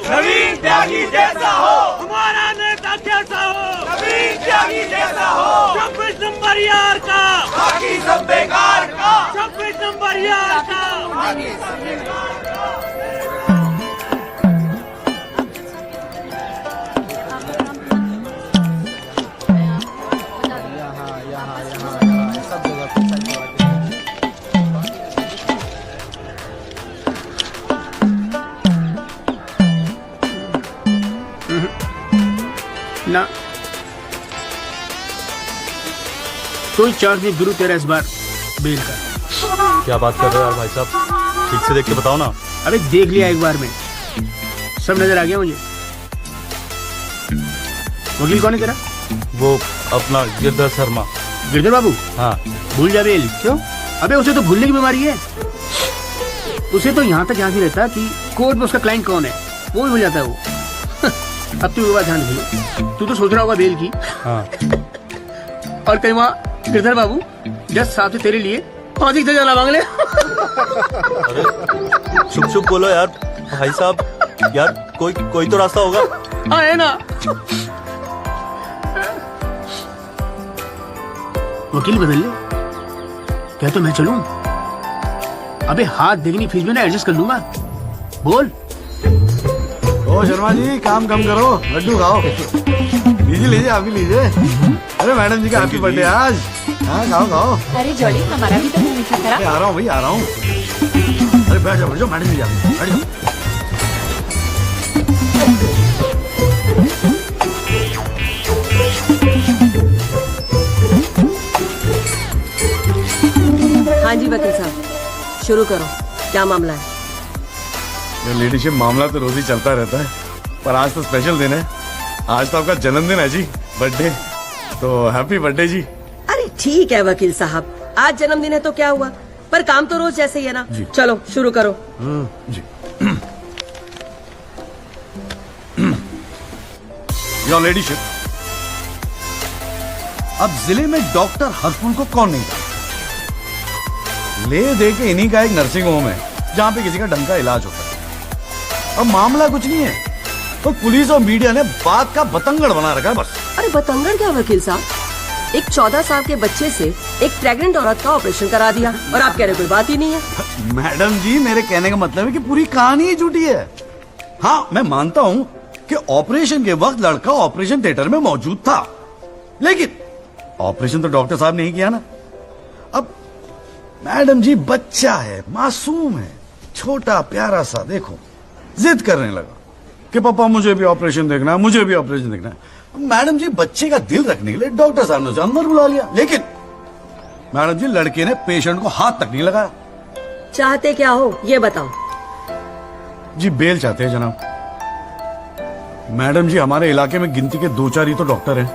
नवीन त्यागी जैसा हो, हमारा नेता कैसा हो, नवीन त्यागी जैसा हो, 26 नंबर यार का, बाकी सब बेकार का, 26 नंबर यार का, बाकी सब बेकार का। ना कोई चांस नहीं गुरु तेरा इस बार बेल का। क्या बात कर रहे हो यार भाई साहब, ठीक से देख के बताओ ना। अबे देख लिया एक बार में, सब नजर आ गया मुझे। वकील कौन है तेरा? वो अपना गिरधर शर्मा। गिरधर बाबू? हाँ। भूल जा बेल। क्यों? अबे उसे तो भूलने की बीमारी है। उसे तो यहाँ तक याद नहीं रहता कि कोर्ट में उसका क्लाइंट कौन है, वो भी भूल जाता है वो। अब तू बात ध्यान रखियो, तू तो सोच रहा होगा बेल की। हाँ। और कहीं वहाँ गिरधर बाबू जस्ट साथ में तेरे लिए फांसी से जला मांग ले। अरे चुप चुप बोलो यार भाई साहब, यार कोई तो रास्ता होगा। हाँ है ना। वकील बदल ले, क्या तो मैं चलूं? अबे हाथ देखनी फीस में ना एडजस्ट कर लूंगा। बोल। ओ शर्मा जी, काम कम करो, लड्डू खाओ। लीजिए लीजिए, आप भी लीजिए। अरे मैडम जी का हैप्पी बर्थडे आज। हाँ खाओ खाओ। अरे जॉली, हमारा भी तो मुंह मीठा करा। आ रहा हूँ भाई, आ रहा हूँ। अरे बैठ जाओ मैडम जी, बैठ जाओ। हाँ जी वकील साहब, शुरू करो, क्या मामला है? लेडीशिप मामला तो रोज ही चलता रहता है, पर आज तो स्पेशल दिन है। आज तो आपका जन्मदिन है जी, बर्थडे। तो हैप्पी बर्थडे जी। अरे ठीक है वकील साहब, आज जन्मदिन है तो क्या हुआ, पर काम तो रोज जैसे ही है ना। चलो शुरू करो। जी। योर लेडीशिप, अब जिले में डॉक्टर हरफुल को कौन नहीं जानता? ले दे के इन्हीं का एक नर्सिंग होम है जहां पे किसी का ढंग का इलाज होता है। अब मामला कुछ नहीं है, तो पुलिस और मीडिया ने बात का बतंगड़ बना रखा है बस। अरे बतंगड़ क्या वकील साहब, एक 14 साल के बच्चे से एक प्रेग्नेंट औरत का ऑपरेशन करा दिया और आप कह रहे कोई बात ही नहीं है। मैडम जी, मेरे कहने का मतलब है कि पूरी कहानी ही झूठी है। हाँ, मैं मानता हूँ कि ऑपरेशन के वक्त लड़का ऑपरेशन थिएटर में मौजूद था, लेकिन ऑपरेशन तो डॉक्टर साहब ने ही किया ना। अब मैडम जी, बच्चा है, मासूम है, छोटा प्यारा सा, देखो जिद करने लगा कि पापा मुझे भी ऑपरेशन देखना है, मुझे भी ऑपरेशन देखना है। मैडम जी, बच्चे का दिल रखने के लिए डॉक्टर साहब ने उसे अंदर बुला लिया, लेकिन मैडम जी लड़के ने पेशेंट को हाथ तक नहीं लगाया। चाहते क्या हो ये बताओ? जी बेल चाहते हैं जनाब। मैडम जी, हमारे इलाके में गिनती के 2-4 ही तो डॉक्टर हैं।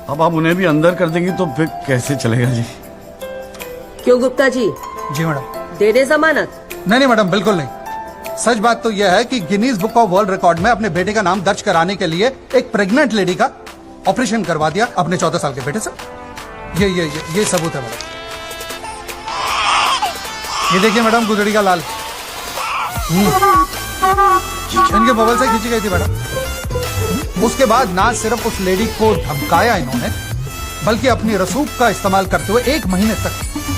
अब आप उन्हें भी अंदर कर देंगी तो फिर कैसे चलेगा जी? क्यों गुप्ता जी? जी मैडम। दे दे जमानत? नहीं मैडम, बिल्कुल नहीं। सच बात तो यह है कि Guinness book of world record में अपने बेटे का नाम दर्ज कराने के लिए एक प्रेग्नेंट लेडी का ऑपरेशन करवा दिया अपने 14 साल के बेटे से। ये सबूत है मैडम। ये देखिए मैडम, गुदड़ी का लाल इनके बगल से खींची गई थी मैडम। उसके बाद ना सिर्फ उस लेडी को धमकाया इन्होंने, बल्कि अपनी रसूख का इस्तेमाल करते हुए 1 महीने तक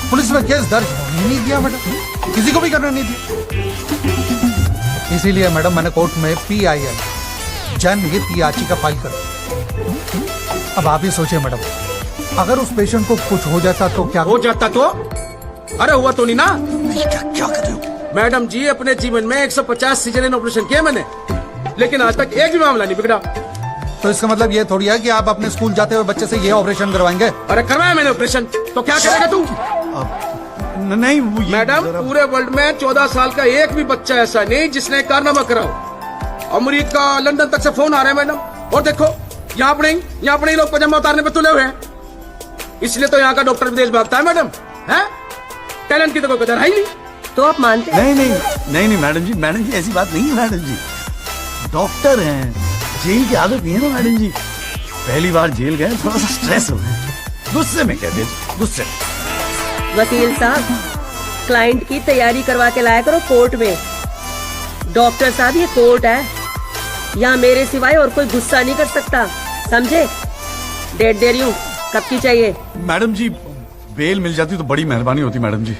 पुलिस में केस दर्ज होने ही नहीं दिया मैडम, किसी को भी करने नहीं दिया। इसीलिए मैडम मैंने कोर्ट में PIL जनहित याचिका फाइल कर दी। अब आप ही सोचिए मैडम, अगर उस पेशेंट को कुछ हो जाता तो क्या हो जाता तो? अरे हुआ तो नहीं ना। क्या कर रहे हो मैडम जी, अपने जीवन में 150 सीजरियन ऑपरेशन किए मैंने, लेकिन आज तक एक भी मामला नहीं बिगड़ा। तो इसका मतलब ये थोड़ी है कि आप अपने स्कूल जाते हुए बच्चे से ये ऑपरेशन करवाएंगे? अरे करवाया मैंने ऑपरेशन, तो क्या करेगा तू? नहीं मैडम, पूरे वर्ल्ड में 14 साल का एक भी बच्चा ऐसा नहीं जिसने कारनामा कराओ। अमेरिका, लंदन तक से फोन आ रहे हैं मैडम, और देखो यहाँ पर ही लोग पजामा उतारने पे तुले हुए हैं। इसलिए तो यहाँ का डॉक्टर विदेश भागता है मैडम, है? टैलेंट की तो कोई कदर है ही नहीं। तो आप मानते हैं? नहीं मैडम जी ऐसी बात नहीं है मैडम जी। डॉक्टर हैं, जेल की आदत नहीं है ना मैडम जी। पहली बार जेल गए, थोड़ा सा स्ट्रेस हो गया, गुस्से में कहते हैं, गुस्से। वकील साहब, क्लाइंट की तैयारी करवा के लाया करो कोर्ट में। डॉक्टर साहब, ये कोर्ट है, यहाँ मेरे सिवाय और कोई गुस्सा नहीं कर सकता, समझे? डेट दे रही हूँ, कब की चाहिए? मैडम जी बेल मिल जाती तो बड़ी मेहरबानी होती मैडम जी।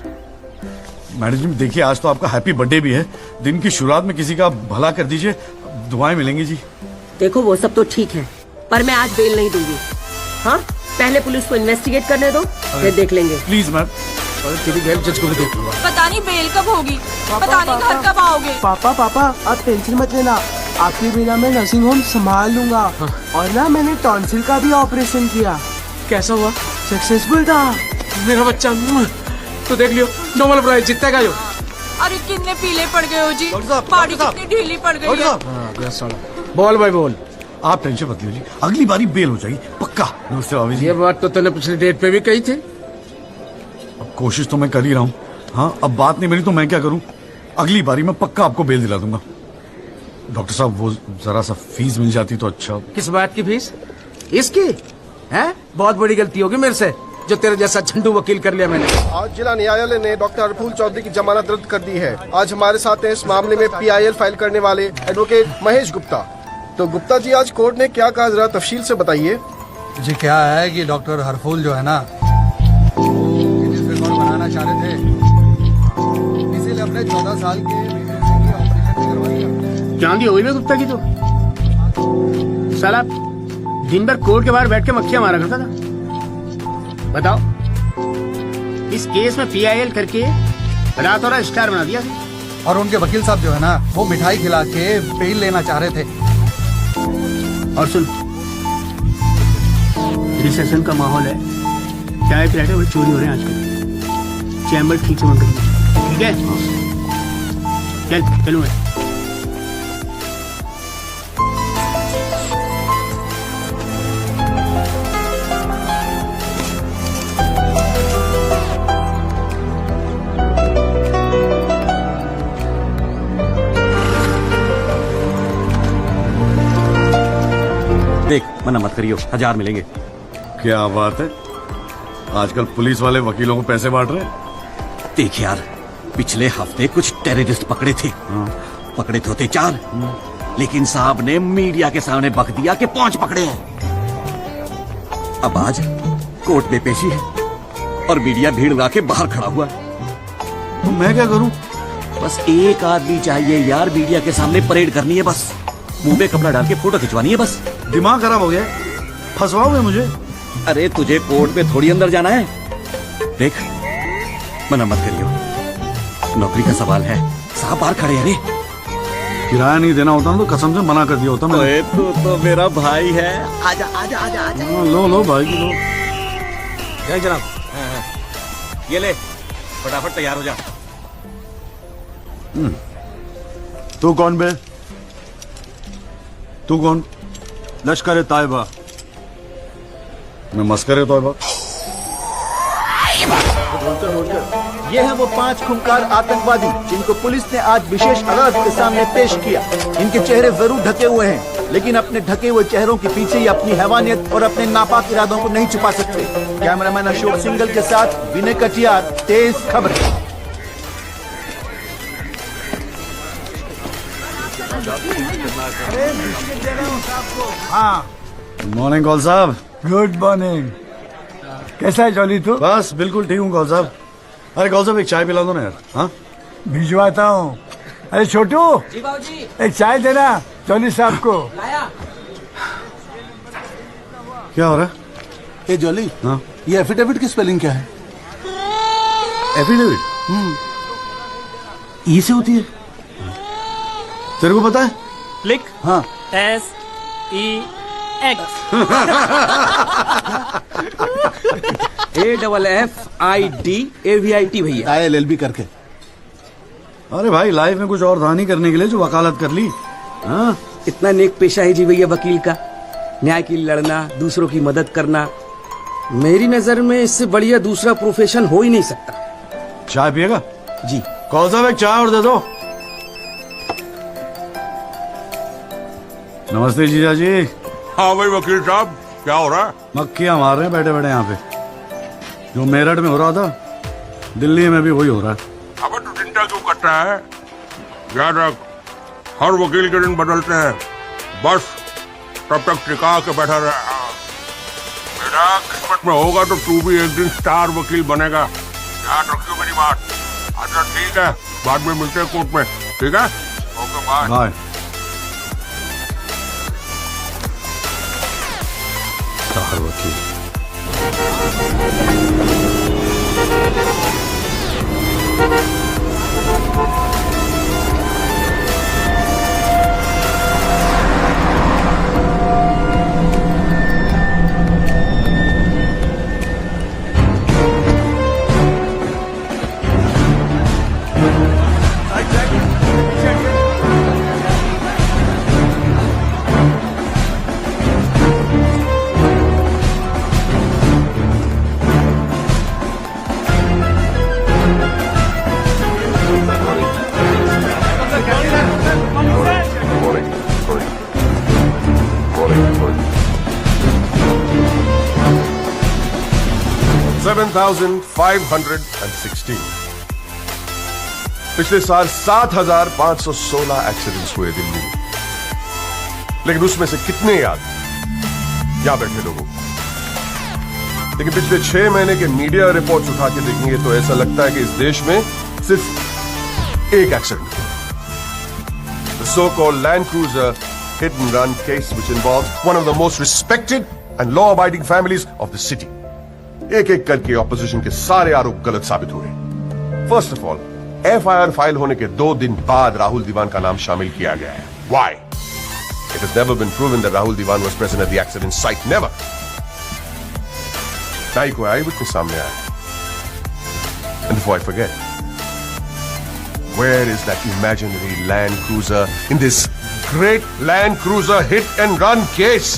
मैडम जी देखिए आज तो आपका हैप्पी बर्थडे भी है, दिन की शुरुआत में किसी का भला कर दीजिए, दुआएं मिलेंगी जी। देखो वो सब तो ठीक है, पर मैं आज बेल नहीं दूंगी। हाँ, पहले पुलिस को इन्वेस्टिगेट करने दो, फिर देख लेंगे। Please ma'am. तेरी बेल जज को भी देख लूंगा। पता नहीं बेल कब होगी, पता नहीं घर कब आओगे। पापा पापा आप टेंशन मत लेना, आपके बिना मैं नर्सिंग होम संभाल लूंगा। और ना मैंने टॉन्सिल का भी ऑपरेशन किया, कैसा हुआ? सक्सेसफुल था। मेरा बच्चा तो देख लियो, नॉर्मल प्राइस जितने का। अरे कितने पीले पड़ गए हो जी, डॉक्टर साहब, बॉडी डॉक्टर साहब। कितनी ढीली पड़ गई है। बोल भाई बोल। आप टेंशन मत लीजिए, अगली बारी बेल हो जाएगी पक्का। नमस्ते भाभी जी। ये बात तो तूने पिछली डेट पे भी कही थी। अब कोशिश तो मैं कर ही रहा हूँ। हाँ अब बात नहीं बनी तो मैं क्या करूँ, अगली बारी मैं पक्का आपको बेल दिला दूंगा। डॉक्टर साहब वो जरा सा फीस मिल जाती तो अच्छा। किस बात की फीस? इसकी है? बहुत बड़ी गलती होगी मेरे से जो तेरे जैसा झंडू वकील कर लिया मैंने। आज जिला न्यायालय ने डॉक्टर हरफूल चौधरी की जमानत रद्द कर दी है। आज हमारे साथ हैं इस मामले में PIL फाइल करने वाले एडवोकेट महेश गुप्ता। तो गुप्ता जी आज कोर्ट ने क्या कहा, जरा तफसील से बताइए। जी क्या है कि डॉक्टर हरफूल जो है ना, गिनीज रिकॉर्ड बनाना चाह रहे थे, इसीलिए अपने 14 साल के बेटे की ऑपरेशन करवा दिया। चांदी हो गई ना गुप्ता की तो साला दिन भर कोर्ट के बाहर बैठ के मक्खियां मारा करता था। बताओ, इस केस में PIL करके रातों रात स्टार बना दिया। और उनके वकील साहब जो है ना, वो मिठाई खिला के बेल लेना चाह रहे थे। और सुन, रिसेशन का माहौल है, चाय प्लेटें बड़ी चोरी हो रहे हैं आजकल, चैम्बर ठीक से बंद कर दीजिए, ठीक है? चल चलूँ मैं। देख मना मत करियो, 1000 मिलेंगे। क्या बात है, आजकल पुलिस वाले वकीलों को पैसे बांट रहे हैं। देख यार, पिछले हफ्ते कुछ टेररिस्ट पकड़े थे। पकड़े तो थे 4, लेकिन साहब ने मीडिया के सामने बक दिया कि 5 पकड़े हैं। अब आज कोर्ट में पेशी है और मीडिया भीड़ लगा के बाहर खड़ा हुआ है। तो मैं क्या करूं? बस एक आदमी चाहिए यार, मीडिया के सामने परेड करनी है, बस मुंह पे कपड़ा डाल के फोटो खिंचवानी है बस। दिमाग खराब हो गया, फंसवाओगे मुझे? अरे तुझे कोर्ट में थोड़ी अंदर जाना है। देख मना मत करियो, नौकरी का सवाल है, साहब बाहर खड़े हैं। अरे किराया नहीं देना होता ना तो कसम से मना कर दिया होता मैं। ओए तू तो मेरा भाई है, आजा आजा आजा आजा। लो भाई की लो। जय जनाब। ये ले, फटाफट तैयार हो जा। तू कौन बे? तू कौन? लश्कर तायबा। मैं मस्कर तौबा। ये हैं वो 5 खूंखार आतंकवादी जिनको पुलिस ने आज विशेष अदालत के सामने पेश किया। इनके चेहरे जरूर ढके हुए हैं, लेकिन अपने ढके हुए चेहरों के पीछे ये अपनी हैवानियत और अपने नापाक इरादों को नहीं छुपा सकते। कैमरामैन अशोक सिंगल के साथ विनय कटियार, तेज खबर। हाँ मॉर्निंग कॉल साहब। Good morning. कैसा है जॉली तू? बस बिल्कुल ठीक हूँ कॉल साहब। अरे कॉल साहब एक चाय पिला दो ना यार। हाँ भिजवाता हूँ। अरे छोटू, एक चाय देना जॉली साहब को। क्या हो रहा है? ए जॉली, हाँ ये एफिडेविट की स्पेलिंग क्या है? एफिडेविट ई से होती है। तेरे को पता है? लिख। हाँ SEX। AFFIDAVIT भैया। LLB करके। अरे भाई लाइफ में कुछ और था नहीं करने के लिए जो वकालत कर ली। हाँ, इतना नेक पेशा है जी भैया वकील का, न्याय के लिए लड़ना, दूसरों की मदद करना। मेरी नजर में इससे बढ़िया दूसरा प्रोफेशन हो ही नहीं सकता। चाय पिएगा? जी। कॉल साहब एक चाय और दे दो। नमस्ते जीजा जी। हाँ भाई वकील साहब, क्या हो रहा है? मक्खियां मार रहे हैं बैठे बैठे यहाँ पे। जो मेरठ में हो रहा था दिल्ली में भी वही हो रहा है। अब तो चिंता क्यों करता है? याद रख, हर वकील के दिन बदलते हैं, बस तब तक टिका के बैठा रहे। बेटा किस्मत में होगा तो तू भी एक दिन स्टार वकील बनेगा, याद रखियो मेरी बात। अच्छा ठीक है, बाद में मिलते हैं कोर्ट में, ठीक है? Okay bye. बाय। स्टार वकील। $7,516। पिछले साल 7,516 एक्सीडेंट्स हुए दिल्ली में, लेकिन उसमें से कितने याद यहां बैठे लोगों को? लेकिन पिछले 6 महीने के मीडिया रिपोर्ट्स उठा के देखेंगे तो ऐसा लगता है कि इस देश में सिर्फ एक एक्सीडेंट हुआ। The so-called Land Cruiser hit and run case, which involves one of the most respected and law-abiding families of the city. एक एक करके ऑपोजिशन के सारे आरोप गलत साबित हुए। First of all, FIR file होने के 2 दिन बाद राहुल दीवान का नाम शामिल किया गया है। Why? It has never been proven that Rahul Diwan was present at the accident site. Never. ना ही कोई eyewitness सामने आया। And before I forget, where is that imaginary Land Cruiser in this great Land Cruiser hit and run case?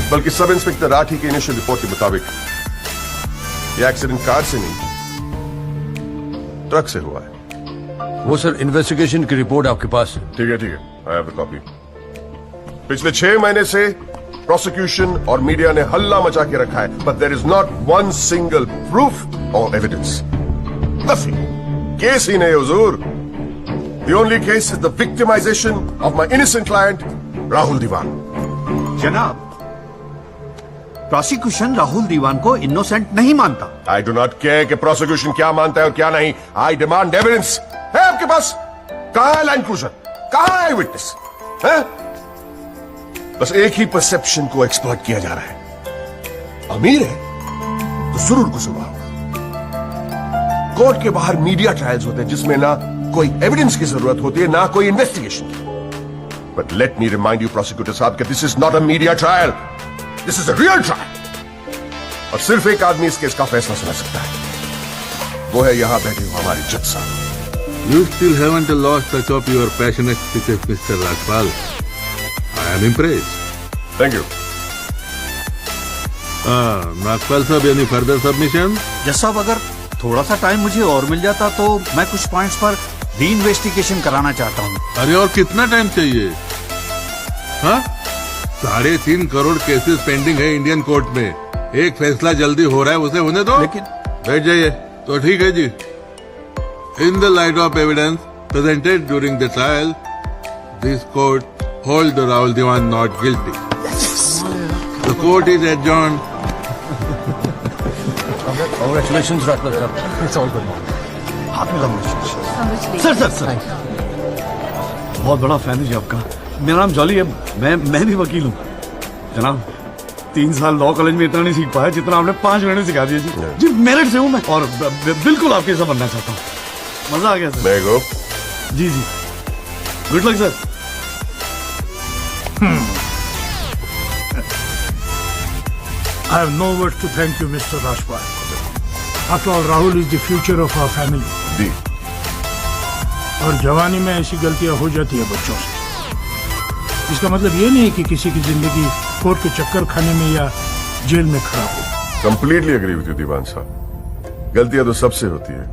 बल्कि sub inspector Rathi की initial report के मुताबिक यह accident car से नहीं, ट्रक से हुआ है। वो सर इन्वेस्टिगेशन की रिपोर्ट आपके पास है? ठीक है, आई हैव द कॉपी। पिछले 6 महीने से प्रोसिक्यूशन और मीडिया ने हल्ला मचा के रखा है, but there is not one single proof और एविडेंस। नथिंग। केस ही नहीं हुजूर। The only case is the victimization of my innocent client Rahul Diwan. जनाब, प्रोसिक्यूशन राहुल दीवान को इनोसेंट नहीं मानता। आई डू नॉट केयर कि प्रोसिक्यूशन क्या मानता है और क्या नहीं। I demand evidence. है आपके पास? कहां है लैंड क्रूजर? कहां है विटनेस? है? बस एक ही परसेप्शन को एक्सप्लॉइट किया जा रहा है। अमीर है तो जरूर कसूरवार होगा। कोर्ट के बाहर मीडिया ट्रायल्स होते हैं जिसमें ना कोई एविडेंस की जरूरत होती है, ना कोई इन्वेस्टिगेशन की। But let me remind you prosecutor साहब कि this is not a media trial, this is a real trial. और सिर्फ एक आदमी इस केस का फैसला सुना सकता है, वो है यहां बैठे हुए हमारे जज साहब। You still haven't lost touch of your passionate spirit, Mr. Rajpal. I am impressed. Thank you. Nagpal साहब, any further submission? जज साहब, अगर थोड़ा सा टाइम मुझे और मिल जाता तो मैं कुछ पॉइंट्स पर री इन्वेस्टिगेशन कराना चाहता हूँ। अरे और कितना टाइम चाहिए? हाँ, 3.5 करोड़ केसेस पेंडिंग है इंडियन कोर्ट में। एक फैसला जल्दी हो रहा है, उसे होने दो। लेकिन बैठ जाइए। तो ठीक है जी। In the light of evidence presented during the trial, this court holds the Rahul Diwan not guilty. The court is adjourned. Congratulations, Ratna sir. It's all good. हाथ में सर सर सर बहुत बड़ा फैन है जी आपका। मेरा नाम jolly है, मैं भी वकील हूँ जनाब। 3 साल लॉ कॉलेज में इतना नहीं सीख पाया जितना आपने 5 महीने में सिखा दिया जी। जी मेरिट से हूँ मैं और बिल्कुल आपके जैसा बनना चाहता हूँ। मजा आ गया सर। मैं गो। जी जी, good luck sir. I have no words to thank you, Mr. Rajpal. After all, Rahul is the future of our family. जी। और जवानी में ऐसी गलतियां हो जाती है बच्चों से। इसका मतलब ये नहीं कि किसी की जिंदगी कोर्ट के चक्कर खाने में या जेल में खराब हो। कंप्लीटली एग्री विद यू दीवान साहब। गलतियां तो सबसे होती है,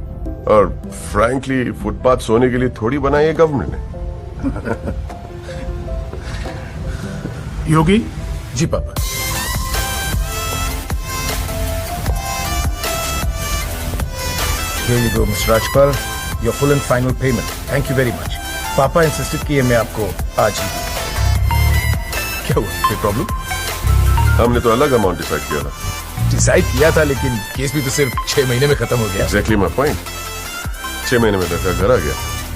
और फ्रैंकली फुटपाथ सोने के लिए थोड़ी बनाई है गवर्नमेंट ने। योगी जी पापा। Here you go, Mr. Rajpal. Your full and final payment. Thank you very much. पापा इंसिस्टेड किए मैं आपको आज ही। क्या हुआ, कोई प्रॉब्लम? हमने तो अलग अमाउंट डिसाइड किया था। डिसाइड किया था, लेकिन केस भी तो सिर्फ 6 महीने में खत्म हो गया। Exactly my point. 6 महीने में लड़का घर आ गया।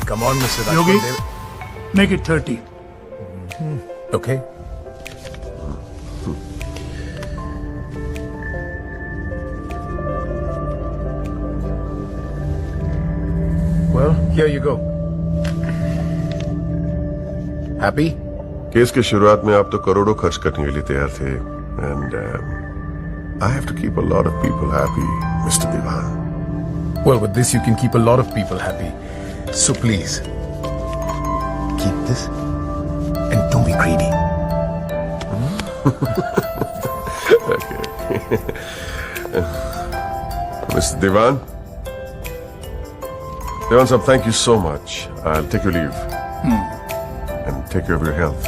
Come on mister Yogi, make it 30. Okay. Well, here you go. Happy? Case की शुरुआत में आप तो करोड़ों खर्च करने के लिए तैयार थे and I have to keep a lot of people happy mister Diwan. Well, with this you can keep a lot of people happy. So please, keep this and don't be greedy. Mr. Devan sir, thank you so much. I'll take your leave and take care of your health.